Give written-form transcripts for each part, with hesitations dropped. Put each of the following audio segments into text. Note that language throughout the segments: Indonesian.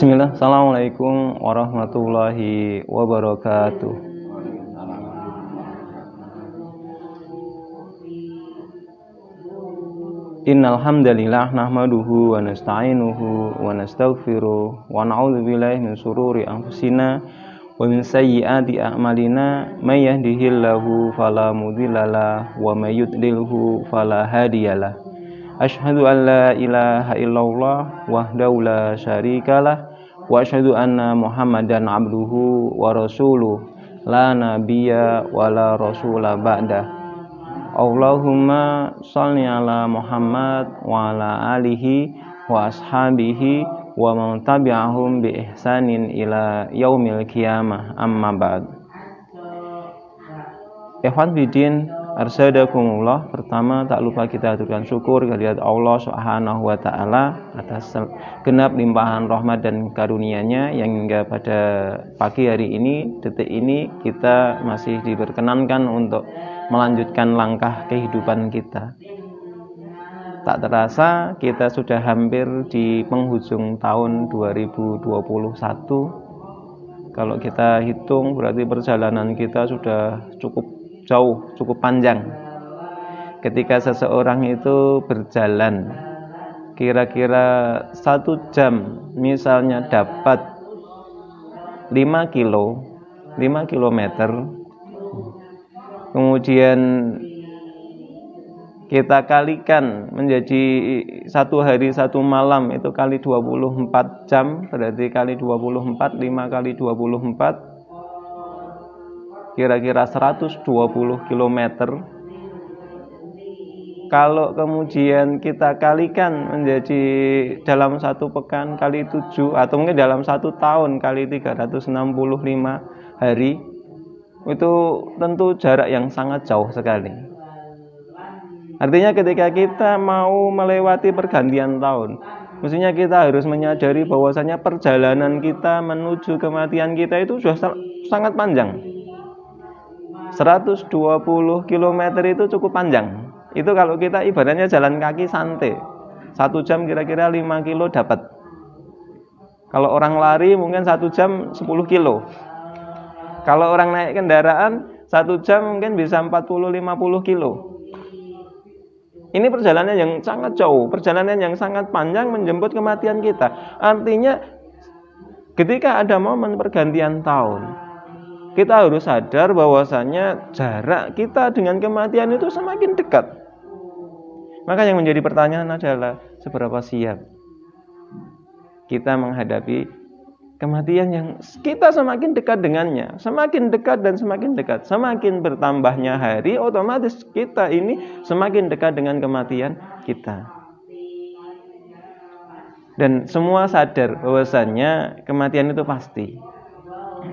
Bismillah, Assalamualaikum warahmatullahi wabarakatuh. Innal hamdalillah nahmaduhu wa nasta'inuhu wa nastaghfiruh wa na'udzu billahi min shururi anfusina wa min sayyiati a'malina may yahdihillahu fala mudhillalah wa may yudlilhu fala hadiyalah. Asyhadu an la ilaha illallah wahdahu la syarikalah wa asyhadu anna Muhammadan abduhu wa rasuluh la nabiyya wa la rasula ba'dah. Allahumma sholli ala Muhammad wa ala alihi wa ashabihi wa man tabi'ahum bi ihsanin ila yaumil qiyamah, amma ba'd. Ikhwan bidin arsadakumullah. Pertama, tak lupa kita aturkan syukur kehadirat Allah Subhanahu wa taala atas genap limpahan rahmat dan karunia-Nya yang hingga pada pagi hari ini, detik ini, kita masih diperkenankan untuk melanjutkan langkah kehidupan kita. Tak terasa kita sudah hampir di penghujung tahun 2021. Kalau kita hitung berarti perjalanan kita sudah cukup jauh, cukup panjang. Ketika seseorang itu berjalan kira-kira 1 jam, misalnya dapat 5 kilometer, kemudian kita kalikan menjadi 1 hari 1 malam, itu kali 24 jam, berarti kali 24, 5 kali 24, kira-kira 120 km. Kalau kemudian kita kalikan menjadi dalam 1 pekan kali 7, atau mungkin dalam 1 tahun kali 365 hari, itu tentu jarak yang sangat jauh sekali. Artinya ketika kita mau melewati pergantian tahun, mestinya kita harus menyadari bahwasanya perjalanan kita menuju kematian kita itu sudah sangat panjang. 120 km itu cukup panjang. Itu kalau kita ibaratnya jalan kaki santai, 1 jam kira-kira 5 kilo dapat. Kalau orang lari mungkin 1 jam 10 kilo. Kalau orang naik kendaraan 1 jam mungkin bisa 40-50 kilo. Ini perjalanan yang sangat jauh, perjalanan yang sangat panjang menjemput kematian kita. Artinya ketika ada momen pergantian tahun, kita harus sadar bahwasanya jarak kita dengan kematian itu semakin dekat. Maka yang menjadi pertanyaan adalah seberapa siap kita menghadapi kematian yang kita semakin dekat dengannya, semakin dekat dan semakin dekat. Semakin bertambahnya hari, otomatis kita ini semakin dekat dengan kematian kita. Dan semua sadar bahwasanya kematian itu pasti.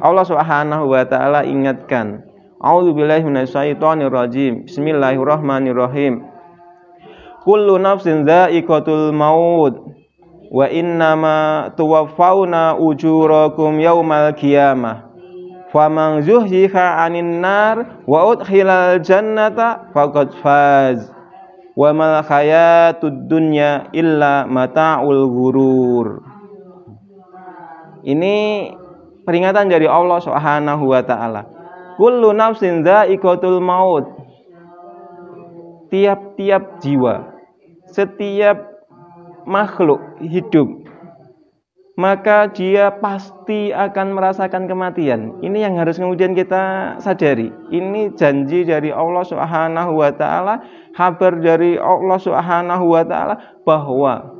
Allah Subhanahu wa taala ingatkan, A'udzubillahi minasyaitonirrajim. Bismillahirrahmanirrahim. Kullu nafsin dha'iqatul maut wa innama tuwaffawna ujurakum yaumal qiyamah. Faman zuhziha 'anil nar wa udkhilal jannata faqad faz. Wa mal hayatud dunya illa mata'ul ghurur. Ini peringatan dari Allah Subhanahu wa taala. Kullu nafsin dha'iqatul maut. Tiap-tiap jiwa, setiap makhluk hidup, maka dia pasti akan merasakan kematian. Ini yang harus kemudian kita sadari. Ini janji dari Allah Subhanahu wa taala, kabar dari Allah Subhanahu wa taala bahwa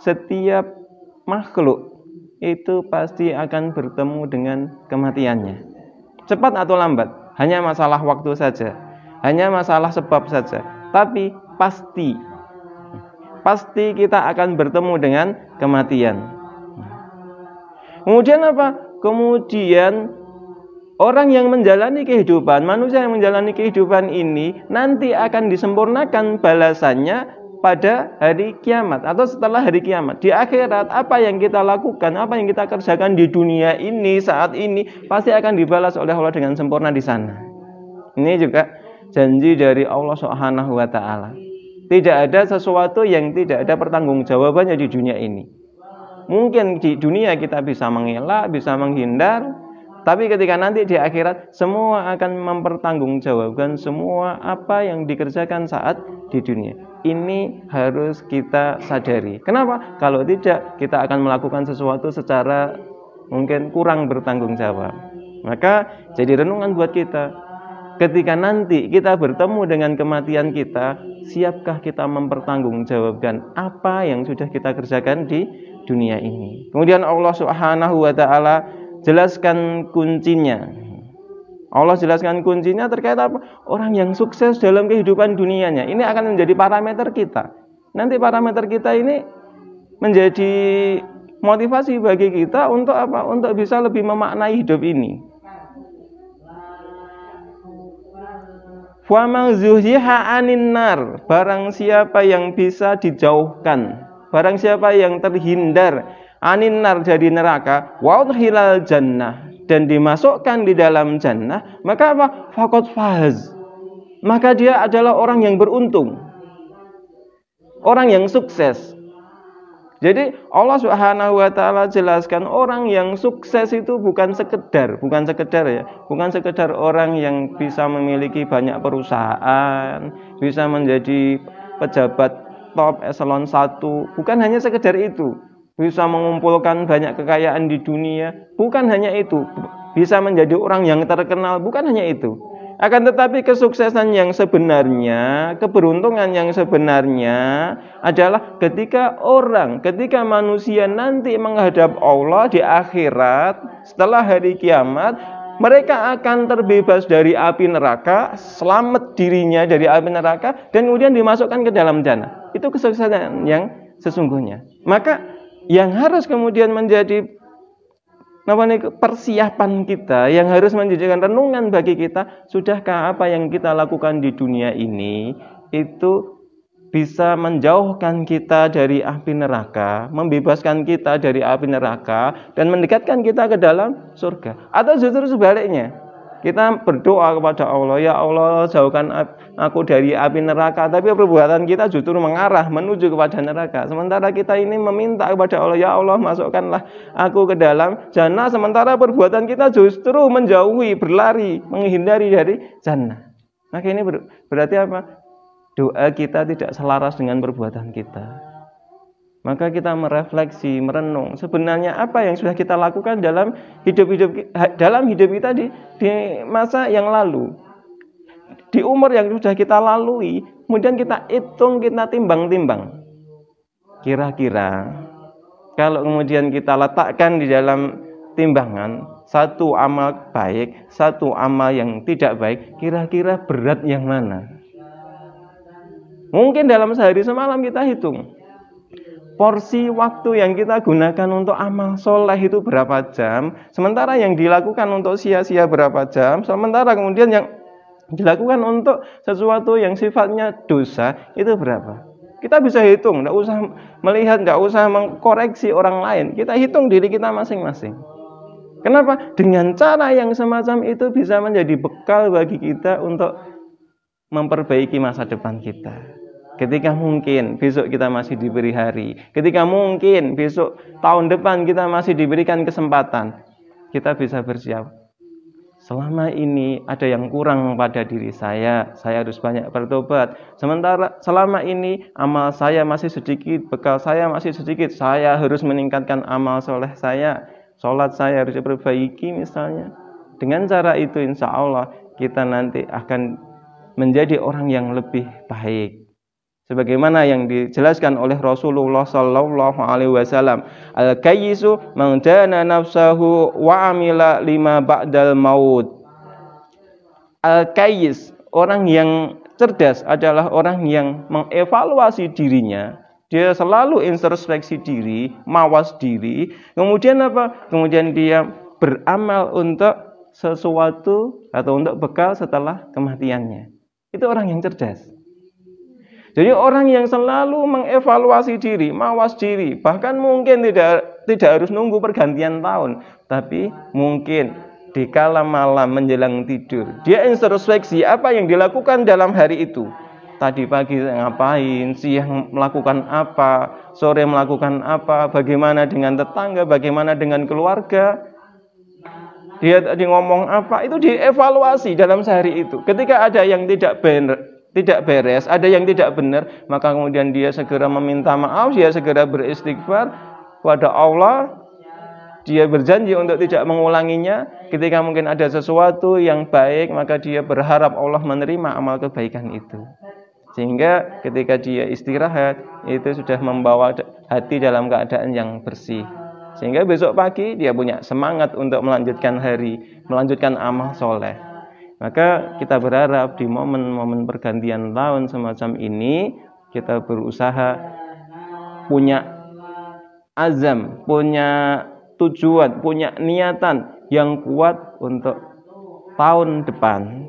setiap makhluk itu pasti akan bertemu dengan kematiannya. Cepat atau lambat, hanya masalah waktu saja, hanya masalah sebab saja. Tapi pasti kita akan bertemu dengan kematian. Kemudian apa? Kemudian orang yang menjalani kehidupan, manusia yang menjalani kehidupan ini nanti akan disempurnakan balasannya pada hari kiamat atau setelah hari kiamat. Di akhirat, apa yang kita lakukan, apa yang kita kerjakan di dunia ini saat ini pasti akan dibalas oleh Allah dengan sempurna di sana. Ini juga janji dari Allah Subhanahu wa taala. Tidak ada sesuatu yang tidak ada pertanggungjawabannya di dunia ini. Mungkin di dunia kita bisa mengelak, bisa menghindar, tapi ketika nanti di akhirat semua akan mempertanggungjawabkan semua apa yang dikerjakan saat di dunia. Ini harus kita sadari. Kenapa? Kalau tidak, kita akan melakukan sesuatu secara mungkin kurang bertanggung jawab. Maka jadi renungan buat kita. Ketika nanti kita bertemu dengan kematian kita, siapkah kita mempertanggungjawabkan apa yang sudah kita kerjakan di dunia ini? Kemudian Allah Subhanahu wa taala jelaskan kuncinya. Allah jelaskan kuncinya terkait apa? Orang yang sukses dalam kehidupan dunianya. Ini akan menjadi parameter kita. Nanti parameter kita ini menjadi motivasi bagi kita untuk apa? Untuk bisa lebih memaknai hidup ini. Wa man zuhziha 'anil nar, barang siapa yang bisa dijauhkan, barang siapa yang terhindar 'anil nar dari neraka, wa udkhilal jannah, dan dimasukkan di dalam jannah, maka apa? Faqad faz. Maka dia adalah orang yang beruntung. Orang yang sukses. Jadi Allah Subhanahu wa taala jelaskan orang yang sukses itu bukan sekedar orang yang bisa memiliki banyak perusahaan, bisa menjadi pejabat top eselon 1, bukan hanya sekedar itu. Bisa mengumpulkan banyak kekayaan di dunia, bukan hanya itu. Bisa menjadi orang yang terkenal, bukan hanya itu. Akan tetapi kesuksesan yang sebenarnya, keberuntungan yang sebenarnya adalah ketika manusia nanti menghadap Allah di akhirat, setelah hari kiamat, mereka akan terbebas dari api neraka, selamat dirinya dari api neraka, dan kemudian dimasukkan ke dalam jannah. Itu kesuksesan yang sesungguhnya. Maka yang harus kemudian menjadi persiapan kita, yang harus menjadikan renungan bagi kita, sudahkah apa yang kita lakukan di dunia ini itu bisa menjauhkan kita dari api neraka, membebaskan kita dari api neraka, dan mendekatkan kita ke dalam surga? Atau justru sebaliknya, kita berdoa kepada Allah, ya Allah jauhkan aku dari api neraka, tapi perbuatan kita justru mengarah menuju kepada neraka. Sementara kita ini meminta kepada Allah, ya Allah masukkanlah aku ke dalam jannah, sementara perbuatan kita justru menjauhi, berlari, menghindari dari jannah. Maka ini berarti apa? Doa kita tidak selaras dengan perbuatan kita. Maka kita merefleksi, merenung, sebenarnya apa yang sudah kita lakukan dalam hidup kita di masa yang lalu, di umur yang sudah kita lalui. Kemudian kita hitung, kita timbang-timbang. Kira-kira kalau kemudian kita letakkan di dalam timbangan, satu amal baik, satu amal yang tidak baik, kira-kira berat yang mana? Mungkin dalam sehari semalam kita hitung porsi waktu yang kita gunakan untuk amal soleh itu berapa jam, sementara yang dilakukan untuk sia-sia berapa jam, sementara kemudian yang dilakukan untuk sesuatu yang sifatnya dosa itu berapa. Kita bisa hitung, tidak usah melihat, tidak usah mengkoreksi orang lain. Kita hitung diri kita masing-masing. Kenapa? Dengan cara yang semacam itu bisa menjadi bekal bagi kita untuk memperbaiki masa depan kita. Ketika mungkin besok kita masih diberi hari, ketika mungkin besok tahun depan kita masih diberikan kesempatan, kita bisa bersiap. Selama ini ada yang kurang pada diri saya harus banyak bertobat. Sementara selama ini amal saya masih sedikit, bekal saya masih sedikit, saya harus meningkatkan amal soleh saya, sholat saya harus diperbaiki misalnya. Dengan cara itu insya Allah kita nanti akan menjadi orang yang lebih baik. Sebagaimana yang dijelaskan oleh Rasulullah sallallahu alaihi wasallam, al-kayyisu man dana nafsahu wa amila lima ba'dal maut. Al-kayyis, orang yang cerdas adalah orang yang mengevaluasi dirinya. Dia selalu introspeksi diri, mawas diri. Kemudian apa? Kemudian dia beramal untuk sesuatu atau untuk bekal setelah kematiannya. Itu orang yang cerdas. Jadi orang yang selalu mengevaluasi diri, mawas diri, bahkan mungkin tidak harus nunggu pergantian tahun, tapi mungkin di kala malam menjelang tidur, dia introspeksi apa yang dilakukan dalam hari itu. tadi pagi ngapain, siang melakukan apa, sore melakukan apa, bagaimana dengan tetangga, bagaimana dengan keluarga. Dia tadi ngomong apa, itu dievaluasi dalam sehari itu. Ketika ada yang tidak beres, ada yang tidak benar, maka kemudian dia segera meminta maaf, dia segera beristighfar kepada Allah. Dia berjanji untuk tidak mengulanginya. Ketika mungkin ada sesuatu yang baik, maka dia berharap Allah menerima amal kebaikan itu. Sehingga ketika dia istirahat, itu sudah membawa hati dalam keadaan yang bersih. Sehingga besok pagi dia punya semangat untuk melanjutkan hari, melanjutkan amal soleh. Maka kita berharap di momen-momen pergantian tahun semacam ini, kita berusaha punya azam, punya tujuan, punya niatan yang kuat untuk tahun depan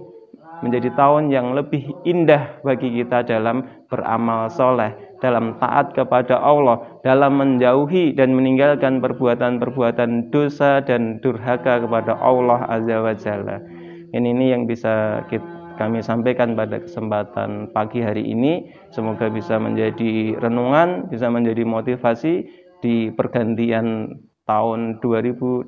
menjadi tahun yang lebih indah bagi kita dalam beramal soleh, dalam taat kepada Allah, dalam menjauhi dan meninggalkan perbuatan-perbuatan dosa dan durhaka kepada Allah Azza wa Jalla. Ini yang bisa kami sampaikan pada kesempatan pagi hari ini. Semoga bisa menjadi renungan, bisa menjadi motivasi di pergantian tahun 2021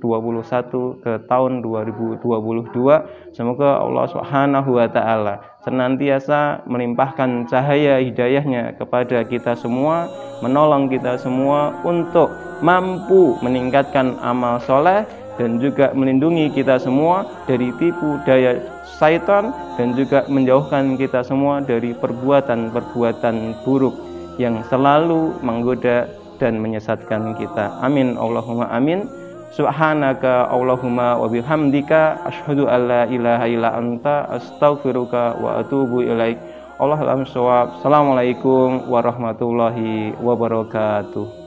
ke tahun 2022. Semoga Allah Subhanahu wa taala senantiasa melimpahkan cahaya hidayahnya kepada kita semua, menolong kita semua untuk mampu meningkatkan amal soleh dan juga melindungi kita semua dari tipu daya syaitan dan juga menjauhkan kita semua dari perbuatan-perbuatan buruk yang selalu menggoda dan menyesatkan kita. Amin Allahumma amin. Subhanaka Allahumma wa bihamdika asyhadu an la ilaha illa anta astaghfiruka wa atubu ilaik. Allahumma shawab. Assalamualaikum warahmatullahi wabarakatuh.